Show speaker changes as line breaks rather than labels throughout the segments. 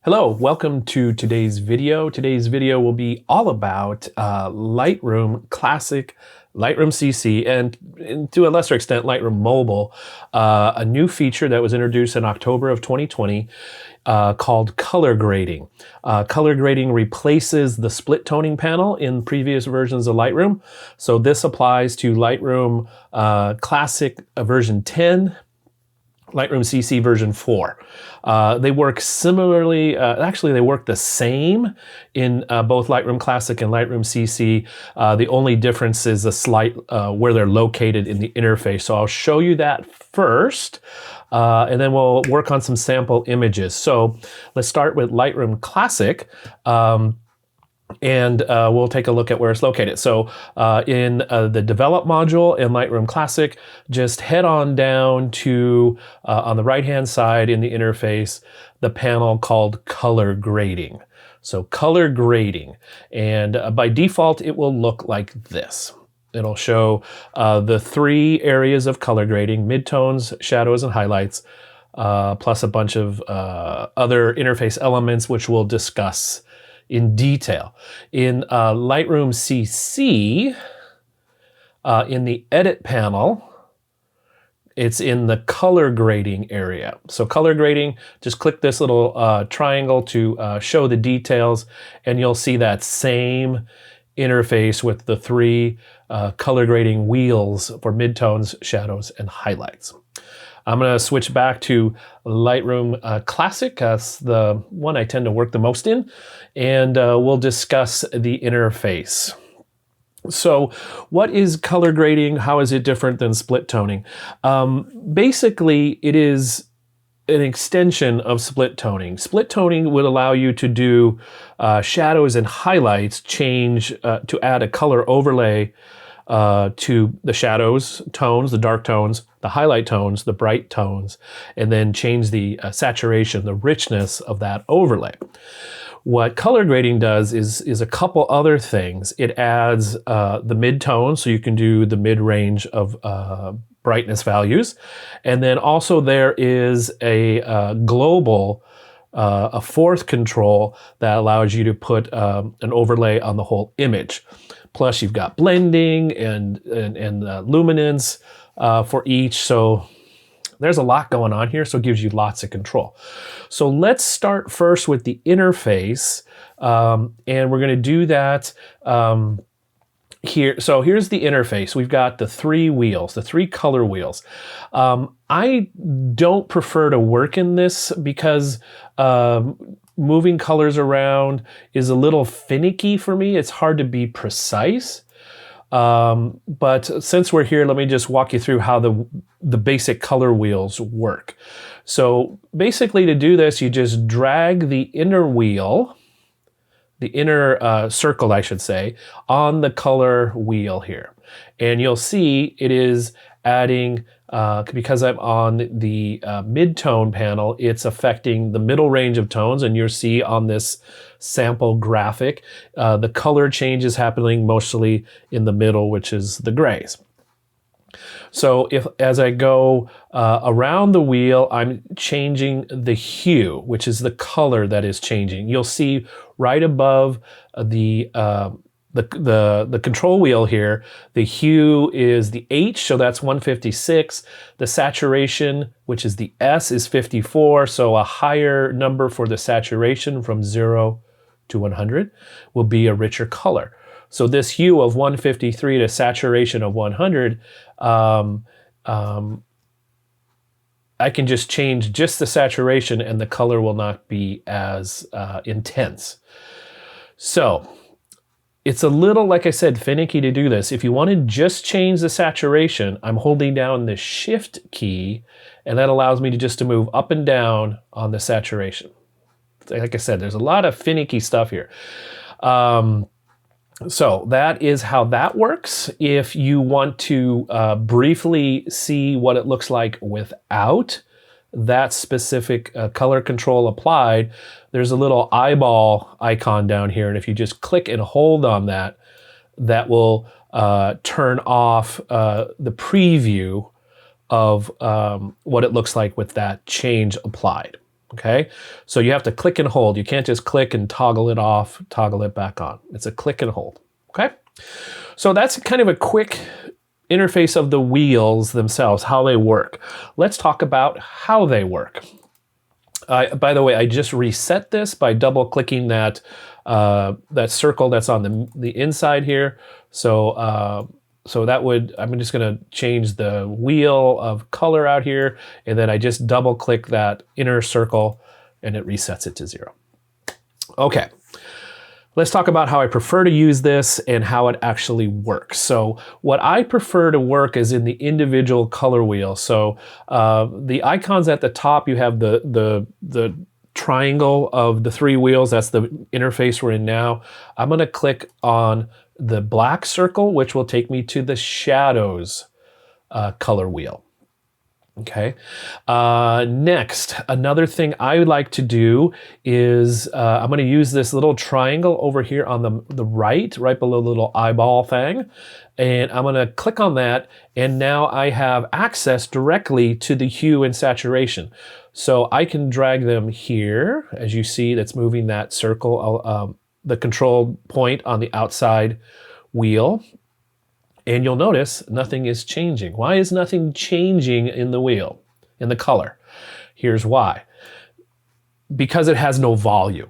Hello, welcome to today's video. Today's video will be all about Lightroom Classic, Lightroom CC, and to a lesser extent, Lightroom Mobile, a new feature that was introduced in October of 2020 called color grading. Color grading replaces the split toning panel in previous versions of Lightroom. So this applies to Lightroom Classic version 10, Lightroom CC version 4. They work similarly, actually they work the same in both Lightroom Classic and Lightroom CC. The only difference is a slight where they're located in the interface. So I'll show you that first, and then we'll work on some sample images. So let's start with Lightroom Classic. And we'll take a look at where it's located. So in the Develop module in Lightroom Classic, just head on down to, on the right-hand side in the interface, the panel called Color Grading. So Color Grading. And by default, it will look like this. It'll show the three areas of color grading: midtones, shadows, and highlights, plus a bunch of other interface elements, which we'll discuss in detail. In Lightroom CC, in the Edit panel, it's in the color grading area. So color grading, just click this little triangle to show the details, and you'll see that same interface with the three color grading wheels for midtones, shadows, and highlights. I'm going to switch back to Lightroom Classic. That's the one I tend to work the most in, and we'll discuss the interface. So what is color grading? How is it different than split toning? Basically, it is an extension of split toning. Split toning would allow you to do shadows and highlights, change to add a color overlay to the shadows tones, the dark tones, the highlight tones, the bright tones, and then change the saturation, the richness of that overlay. What color grading does is a couple other things. It adds the mid-tone, so you can do the mid-range of brightness values. And then also there is a global, a fourth control that allows you to put an overlay on the whole image. Plus you've got blending and luminance for each. So there's a lot going on here, so it gives you lots of control. So let's start first with the interface, and we're going to do that here. So here's the interface. We've got the three wheels, the three color wheels. I don't prefer to work in this because moving colors around is a little finicky for me. It's hard to be precise. But since we're here, let me just walk you through how the basic color wheels work. So basically to do this, you just drag the inner wheel, the inner circle, I should say, on the color wheel here. And you'll see it is adding, because I'm on the mid-tone panel, it's affecting the middle range of tones, and you'll see on this sample graphic, the color change is happening mostly in the middle, which is the grays. So as I go around the wheel, I'm changing the hue, which is the color that is changing. You'll see right above the control wheel here, the hue is the H, so that's 156. The saturation, which is the S, is 54, so a higher number for the saturation from 0 to 100 will be a richer color. So this hue of 153 to saturation of 100, I can just change just the saturation and the color will not be as intense. So it's a little, like I said, finicky to do this. If you want to just change the saturation, I'm holding down the Shift key, and that allows me to move up and down on the saturation. Like I said, there's a lot of finicky stuff here. So that is how that works. If you want to briefly see what it looks like without that specific color control applied, there's a little eyeball icon down here, and if you just click and hold on that, that will turn off the preview of what it looks like with that change applied. Okay, so you have to click and hold. You can't just click and toggle it off, toggle it back on. It's a click and hold. Okay, so that's kind of a quick interface of the wheels themselves, how they work. Let's talk about how they work. By the way, I just reset this by double clicking that that circle that's on the inside here. So so that would, I'm just going to change the wheel of color out here, and then I just double click that inner circle and it resets it to 0. Okay, let's talk about how I prefer to use this and how it actually works. So what I prefer to work is in the individual color wheel. So the icons at the top, you have the triangle of the 3 wheels. That's the interface we're in now. I'm going to click on the black circle, which will take me to the shadows color wheel. Okay. Next, another thing I would like to do is I'm going to use this little triangle over here on the right below the little eyeball thing. And I'm going to click on that. And now I have access directly to the hue and saturation. So I can drag them here. As you see, that's moving that circle, the control point on the outside wheel. And you'll notice nothing is changing. Why is nothing changing in the wheel, in the color? Here's why. Because it has no volume.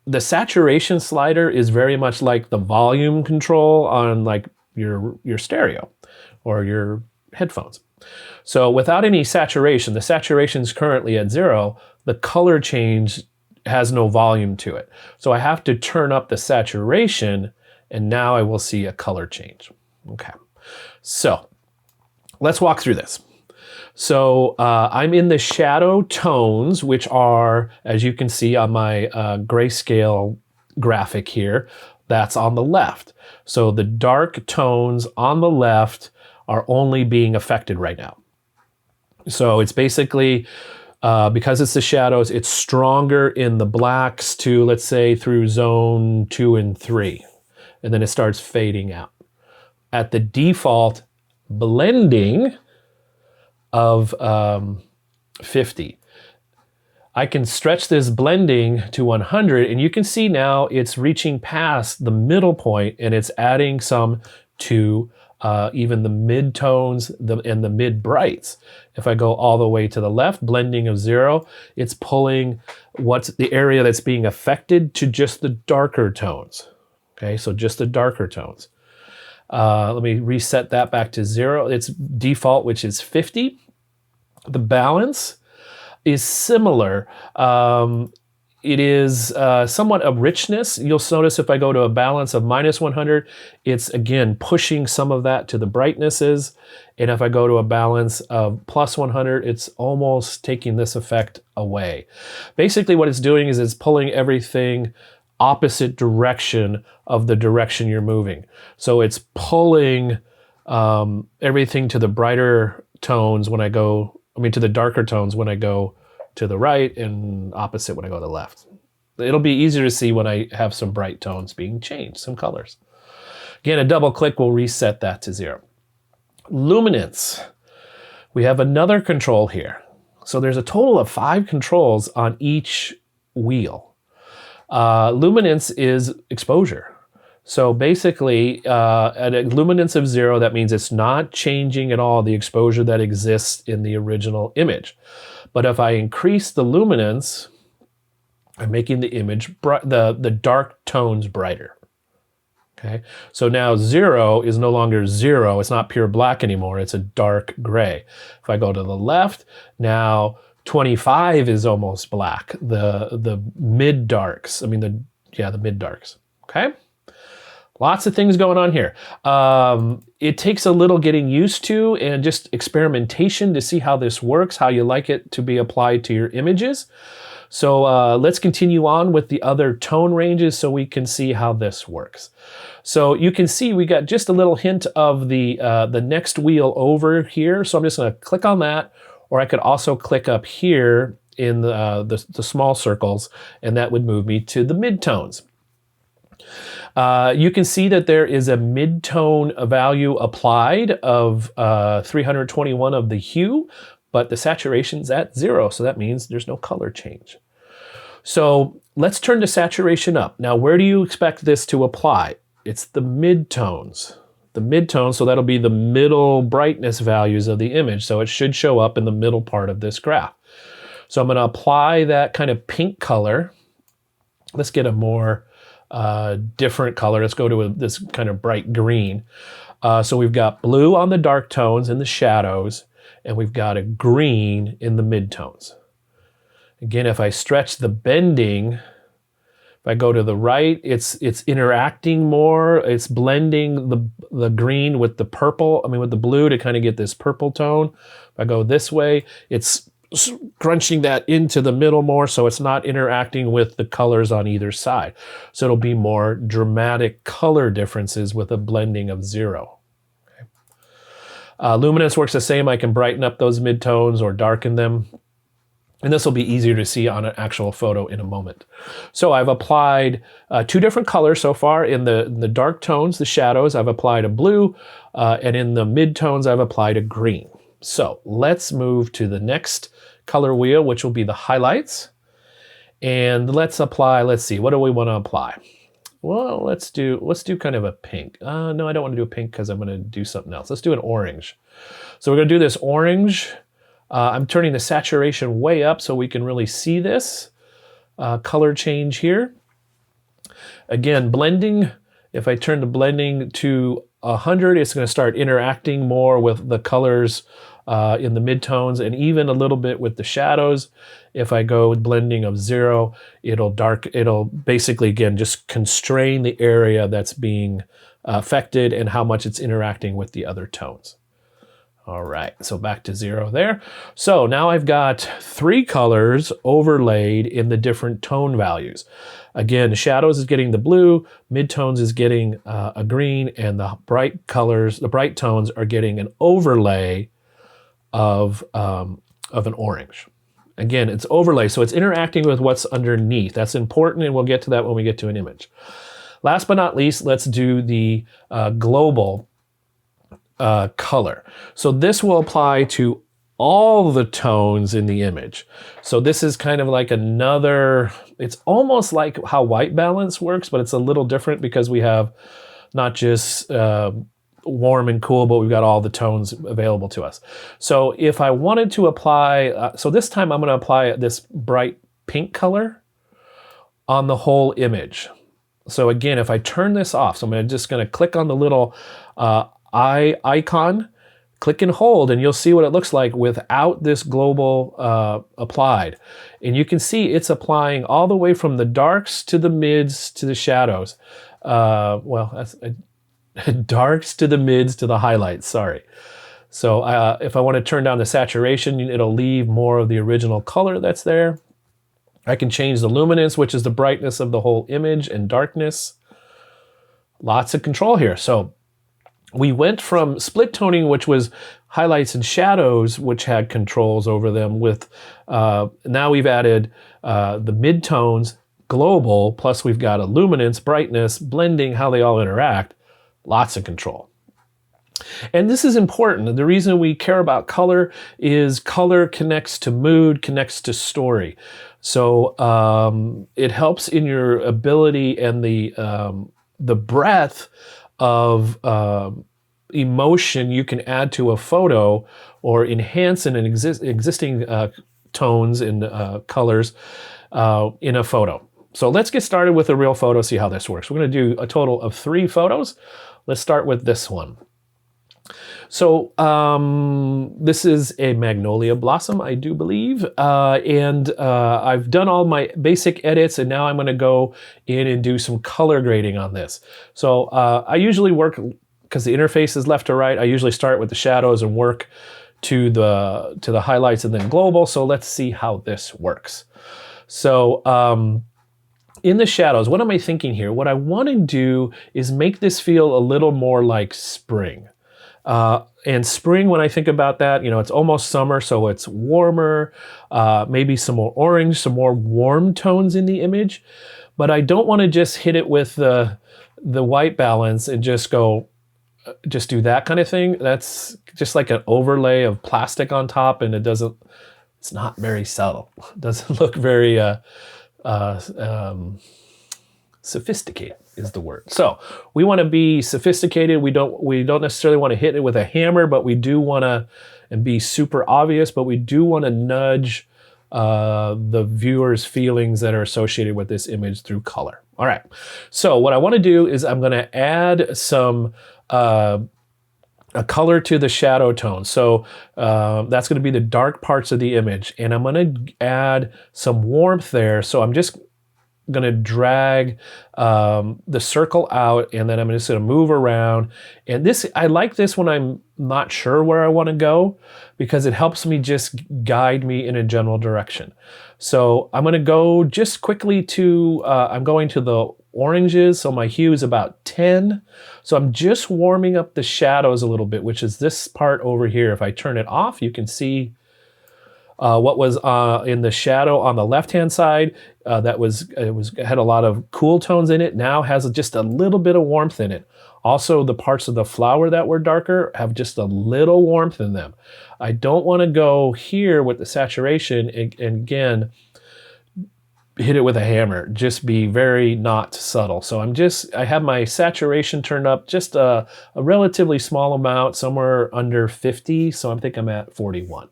The saturation slider is very much like the volume control on like your stereo or your headphones. So without any saturation, the saturation is currently at 0, the color change has no volume to it. So I have to turn up the saturation, and now I will see a color change. Okay, so let's walk through this. So I'm in the shadow tones, which are, as you can see on my grayscale graphic here, that's on the left. So the dark tones on the left are only being affected right now. So it's basically, because it's the shadows, it's stronger in the blacks to, let's say, through zone 2 and 3. And then it starts fading out. At the default blending of 50, I can stretch this blending to 100, and you can see now it's reaching past the middle point, and it's adding some to even the mid-tones and the mid-brights. If I go all the way to the left, blending of 0, it's pulling what's the area that's being affected to just the darker tones. Okay, so just the darker tones. Let me reset that back to 0. It's default, which is 50. The balance is similar. It is somewhat of richness. You'll notice if I go to a balance of -100, it's again pushing some of that to the brightnesses. And if I go to a balance of +100, it's almost taking this effect away. Basically what it's doing is it's pulling everything opposite direction of the direction you're moving. So it's pulling everything to the brighter tones when I go, to the darker tones when I go to the right, and opposite when I go to the left. It'll be easier to see when I have some bright tones being changed, some colors. Again, a double click will reset that to 0. Luminance. We have another control here. So there's a total of 5 controls on each wheel. Luminance is exposure. So basically, at a luminance of 0, that means it's not changing at all the exposure that exists in the original image. But if I increase the luminance, I'm making the image, the dark tones brighter. Okay, so now 0 is no longer 0. It's not pure black anymore. It's a dark gray. If I go to the left, now 25 is almost black. The mid darks. The mid darks. Okay. Lots of things going on here. It takes a little getting used to and just experimentation to see how this works, how you like it to be applied to your images. So let's continue on with the other tone ranges so we can see how this works. So you can see we got just a little hint of the next wheel over here. So I'm just going to click on that, or I could also click up here in the small circles, and that would move me to the midtones. You can see that there is a mid-tone value applied of 321 of the hue. but the saturation's at 0, so that means there's no color change. So let's turn the saturation up. Now, where do you expect this to apply? It's the midtones. The midtones, so that'll be the middle brightness values of the image, so it should show up in the middle part of this graph. So I'm going to apply that kind of pink color. Let's get a more different color. Let's go to this kind of bright green. So we've got blue on the dark tones in the shadows, and we've got a green in the midtones. Again, if I stretch the bending, if I go to the right, it's interacting more. It's blending the green with the purple, with the blue to kind of get this purple tone. If I go this way, it's crunching that into the middle more, so it's not interacting with the colors on either side. So it'll be more dramatic color differences with a blending of 0. Luminance works the same. I can brighten up those midtones or darken them. And this will be easier to see on an actual photo in a moment. So I've applied 2 different colors so far. In the dark tones, the shadows, I've applied a blue, and in the midtones, I've applied a green. So let's move to the next color wheel, which will be the highlights. And let's see, what do we want to apply? Well, let's do kind of a pink. No, I don't want to do a pink because I'm going to do something else. Let's do an orange. So we're going to do this orange. I'm turning the saturation way up so we can really see this color change here. Again, blending, if I turn the blending to 100, it's going to start interacting more with the colors in the midtones and even a little bit with the shadows. If I go with blending of 0, it'll basically, again, just constrain the area that's being affected and how much it's interacting with the other tones. All right, so back to 0 there. So now I've got 3 colors overlaid in the different tone values. Again, the shadows is getting the blue, midtones is getting a green, and the bright colors, the bright tones are getting an overlay of an orange. Again, it's overlay, so it's interacting with what's underneath. That's important, and we'll get to that when we get to an image. Last but not least, let's do the global color. So this will apply to all the tones in the image. So this is kind of like another, it's almost like how white balance works, but it's a little different because we have not just warm and cool, but we've got all the tones available to us. So if I wanted to apply, so this time I'm going to apply this bright pink color on the whole image. So again, if I turn this off, so I'm just going to click on the little eye icon, click and hold, and you'll see what it looks like without this global applied. And you can see it's applying all the way from the darks to the mids to the shadows. Well, that's darks to the mids to the highlights, sorry. So if I want to turn down the saturation, it'll leave more of the original color that's there. I can change the luminance, which is the brightness of the whole image, and darkness. Lots of control here. So we went from split toning, which was highlights and shadows, which had controls over them, with now we've added the midtones, global, plus we've got a luminance, brightness, blending, how they all interact. Lots of control. And this is important. The reason we care about color is color connects to mood, connects to story. So it helps in your ability and the breadth of emotion you can add to a photo or enhance an existing tones and colors in a photo. So let's get started with a real photo, see how this works. We're going to do a total of 3 photos. Let's start with this one. So this is a magnolia blossom, I do believe, and I've done all my basic edits, and now I'm going to go in and do some color grading on this. So I usually work, because the interface is left to right, I usually start with the shadows and work to the highlights and then global. So let's see how this works. So in the shadows, what am I thinking here? What I want to do is make this feel a little more like spring. And spring, when I think about that, it's almost summer, so it's warmer, maybe some more orange, some more warm tones in the image. But I don't want to just hit it with the white balance and just go just do that kind of thing. That's just like an overlay of plastic on top, and it's not very subtle. It doesn't look very sophisticated is the word. So we want to be sophisticated. We don't necessarily want to hit it with a hammer, but we do want to, and be super obvious, but we do want to nudge the viewer's feelings that are associated with this image through color. All right, so what I want to do is I'm going to add some a color to the shadow tone. So that's going to be the dark parts of the image, and I'm going to add some warmth there. So I'm just going to drag the circle out, and then I'm just going to move around. And this, I like this when I'm not sure where I want to go, because it helps me just guide me in a general direction. So I'm going to go just quickly to, I'm going to the oranges, so my hue is about 10. So I'm just warming up the shadows a little bit, which is this part over here. If I turn it off, you can see what was in the shadow on the left-hand side. It had a lot of cool tones in it. Now has just a little bit of warmth in it. Also, the parts of the flower that were darker have just a little warmth in them. I don't want to go here with the saturation and again hit it with a hammer. Just be very not subtle. So I have my saturation turned up just a relatively small amount, somewhere under 50. So I think I'm at 41.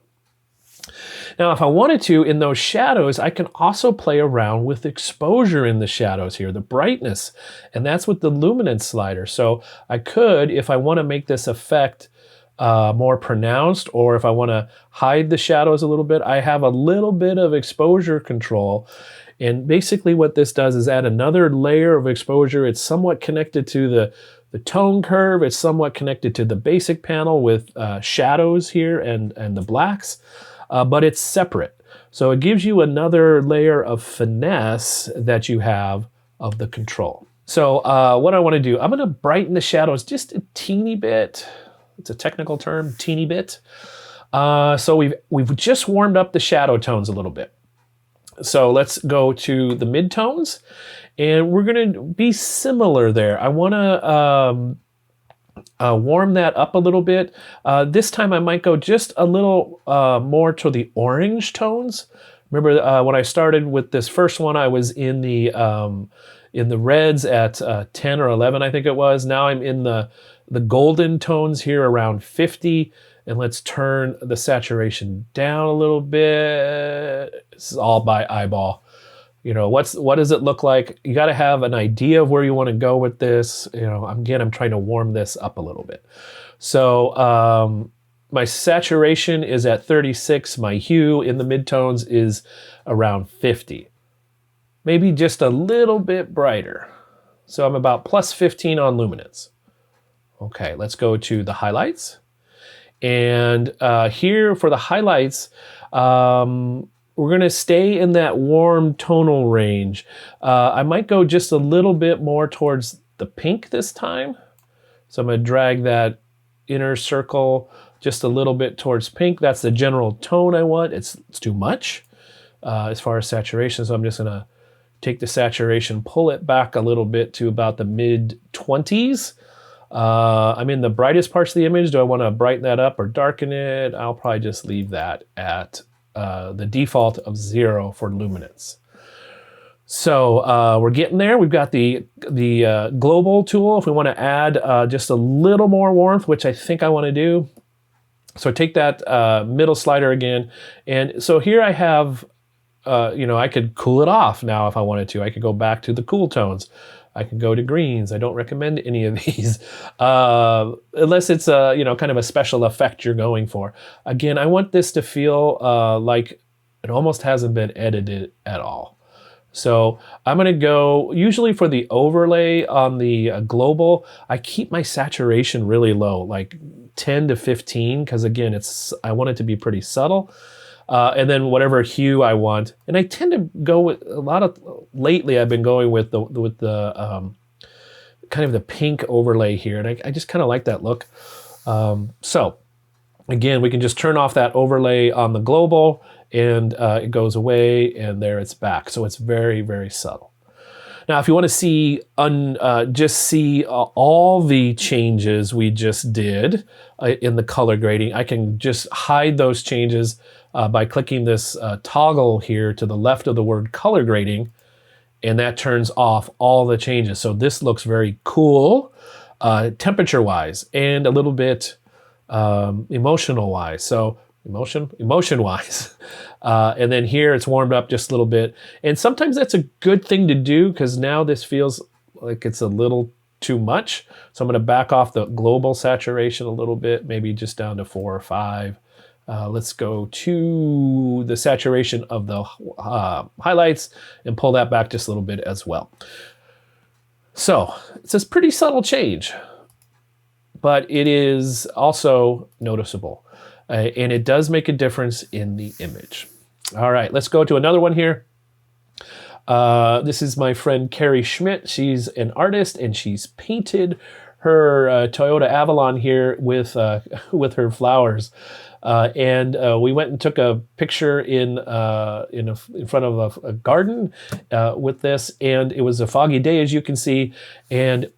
Now, if I wanted to, in those shadows, I can also play around with exposure in the shadows here, the brightness, and that's with the luminance slider. So I could, if I want to make this effect more pronounced, or if I want to hide the shadows a little bit, I have a little bit of exposure control. And basically what this does is add another layer of exposure. It's somewhat connected to the tone curve. It's somewhat connected to the basic panel with shadows here and the blacks. But it's separate. So it gives you another layer of finesse that you have of the control. So what I want to do, I'm going to brighten the shadows just a teeny bit. It's a technical term, teeny bit. So we've just warmed up the shadow tones a little bit. So let's go to the midtones, and we're going to be similar there. I want to warm that up a little bit. This time I might go just a little more to the orange tones. Remember when I started with this first one, I was in the reds at 10 or 11, I think it was. Now I'm in the golden tones here around 50. And let's turn the saturation down a little bit. This is all by eyeball. You know, what does it look like? You got to have an idea of where you want to go with this. You know, again, I'm trying to warm this up a little bit. So my saturation is at 36. My hue in the midtones is around 50. Maybe just a little bit brighter. So I'm about plus 15 on luminance. Okay, let's go to the highlights. And here for the highlights, we're going to stay in that warm tonal range. I might go just a little bit more towards the pink this time. So I'm going to drag that inner circle just a little bit towards pink. That's the general tone I want. It's too much as far as saturation. So I'm just going to take the saturation, pull it back a little bit to about the mid-20s. I'm in the brightest parts of the image. Do I want to brighten that up or darken it? I'll probably just leave that at the default of 0 for luminance. So we're getting there. We've got the global tool. If we want to add just a little more warmth, which I think I want to do. So take that middle slider again. And so here I have, I could cool it off now if I wanted to. I could go back to the cool tones. I can go to greens. I don't recommend any of these unless it's a kind of a special effect you're going for. Again, I want this to feel like it almost hasn't been edited at all. So I'm going to go, usually for the overlay on the global, I keep my saturation really low, like 10 to 15, because again, I want it to be pretty subtle. And then whatever hue I want. And I tend to go with lately I've been going with the kind of the pink overlay here. And I just kind of like that look. So again, we can just turn off that overlay on the global and it goes away and there it's back. So it's very, very subtle. Now, if you want to see just see all the changes we just did in the color grading, I can just hide those changes by clicking this toggle here to the left of the word color grading, and that turns off all the changes. So this looks very cool, temperature-wise, and a little bit emotional-wise. So emotion-wise. And then here it's warmed up just a little bit. And sometimes that's a good thing to do because now this feels like it's a little too much. So I'm going to back off the global saturation a little bit, maybe just down to 4 or 5. Let's go to the saturation of the highlights and pull that back just a little bit as well. So it's a pretty subtle change, but it is also noticeable. And it does make a difference in the image. All right, let's go to another one here. This is my friend Carrie Schmidt. She's an artist and she's painted her Toyota Avalon here with her flowers. We went and took a picture in front of a garden with this, and it was a foggy day, as you can see. And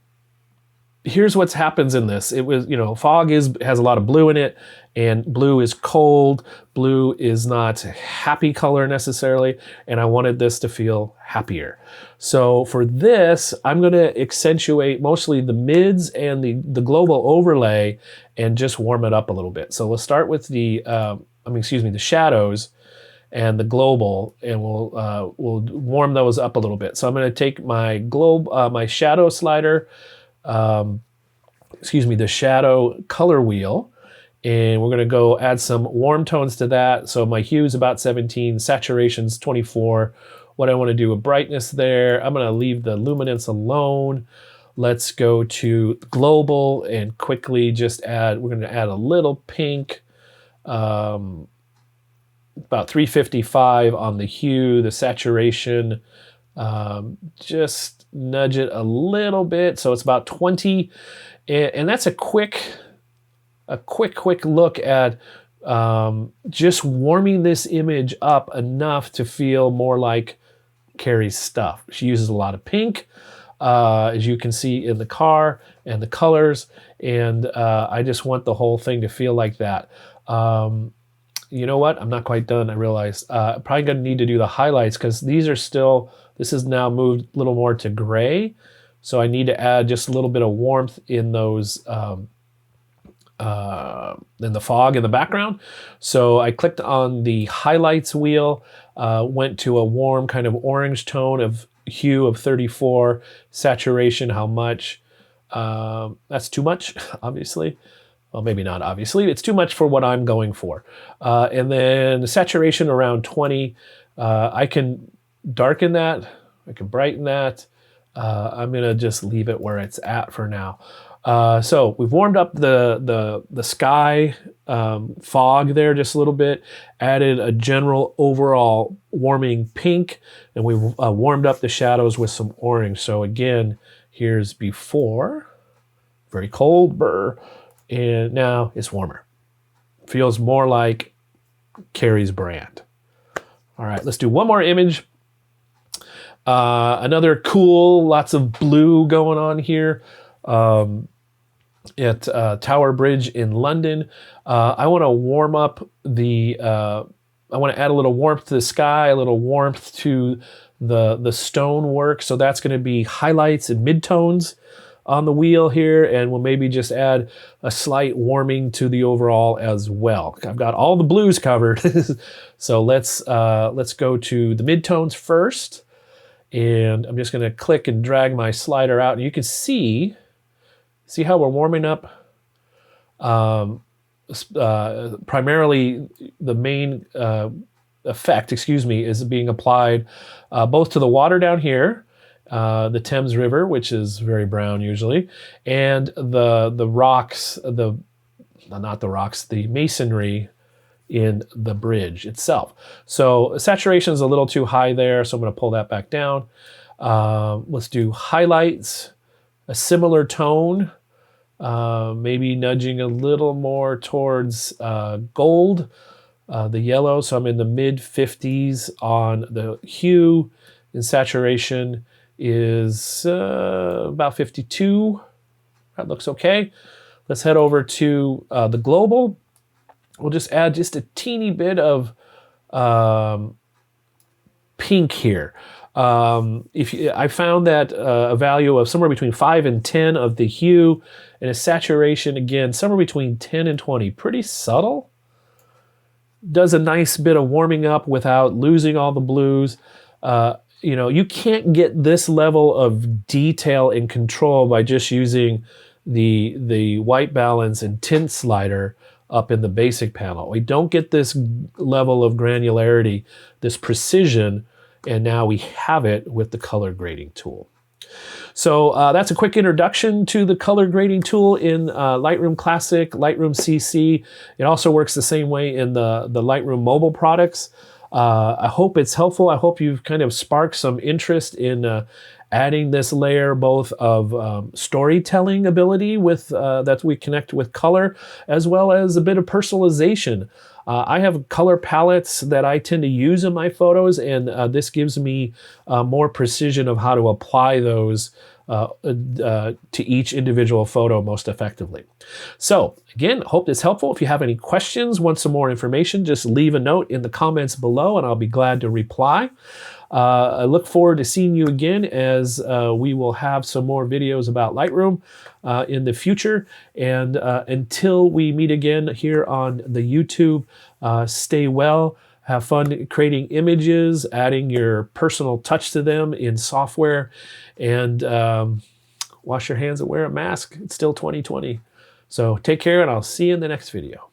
here's what happens in this. It was, fog has a lot of blue in it, and blue is cold. Blue is not a happy color necessarily, and I wanted this to feel happier. So for this, I'm going to accentuate mostly the mids and the global overlay and just warm it up a little bit. So let's start with the shadows and the global, and we'll warm those up a little bit. So I'm going to take my my shadow slider, the shadow color wheel, and we're going to go add some warm tones to that. So my hue is about 17, saturation's 24. What I want to do with brightness there, I'm going to leave the luminance alone. Let's go to global and quickly just we're going to add a little pink, about 355 on the hue, the saturation, just nudge it a little bit. So it's about 20. And that's a quick look at just warming this image up enough to feel more like Carrie's stuff. She uses a lot of pink, as you can see in the car, and the colors, and I just want the whole thing to feel like that. You know what? I'm not quite done, I realize. Probably going to need to do the highlights because this has now moved a little more to gray. So I need to add just a little bit of warmth in those, in the fog in the background. So I clicked on the highlights wheel, went to a warm kind of orange tone of hue of 34, saturation, how much? That's too much, obviously. Well, maybe not obviously. It's too much for what I'm going for. And then the saturation around 20. I can darken that. I can brighten that. I'm going to just leave it where it's at for now. So we've warmed up the sky fog there just a little bit, added a general overall warming pink, and we've warmed up the shadows with some orange. So again, here's before, very cold, brr, and now it's warmer. Feels more like Carrie's brand. All right, let's do one more image. Another cool, lots of blue going on here. At Tower Bridge in London. I want to warm up I want to add a little warmth to the sky, a little warmth to the stonework. So that's going to be highlights and midtones on the wheel here, and we'll maybe just add a slight warming to the overall as well. I've got all the blues covered. So let's go to the midtones first, and I'm just going to click and drag my slider out, and you can see how we're warming up. Primarily, the main effect, is being applied both to the water down here, the Thames River, which is very brown usually, and the rocks, the masonry in the bridge itself. So saturation is a little too high there, so I'm going to pull that back down. Let's do highlights, a similar tone. Maybe nudging a little more towards gold, the yellow. So I'm in the mid 50s on the hue and saturation, is about 52. That looks okay. Let's head over to the global. We'll just add just a teeny bit of pink here. I found that a value of somewhere between 5 and 10 of the hue, and a saturation, again, somewhere between 10 and 20. Pretty subtle. Does a nice bit of warming up without losing all the blues. You know, you can't get this level of detail and control by just using the white balance and tint slider up in the basic panel. We don't get this level of granularity, this precision, and now we have it with the color grading tool. So that's a quick introduction to the color grading tool in Lightroom Classic, Lightroom CC. It also works the same way in the Lightroom mobile products. I hope it's helpful. I hope you've kind of sparked some interest in adding this layer both of storytelling ability with that we connect with color, as well as a bit of personalization. I have color palettes that I tend to use in my photos, and this gives me more precision of how to apply those to each individual photo most effectively. So again, hope this is helpful. If you have any questions, want some more information, just leave a note in the comments below and I'll be glad to reply. I look forward to seeing you again as we will have some more videos about Lightroom in the future. And until we meet again here on the YouTube, stay well, have fun creating images, adding your personal touch to them in software, and wash your hands and wear a mask. It's still 2020. So take care, and I'll see you in the next video.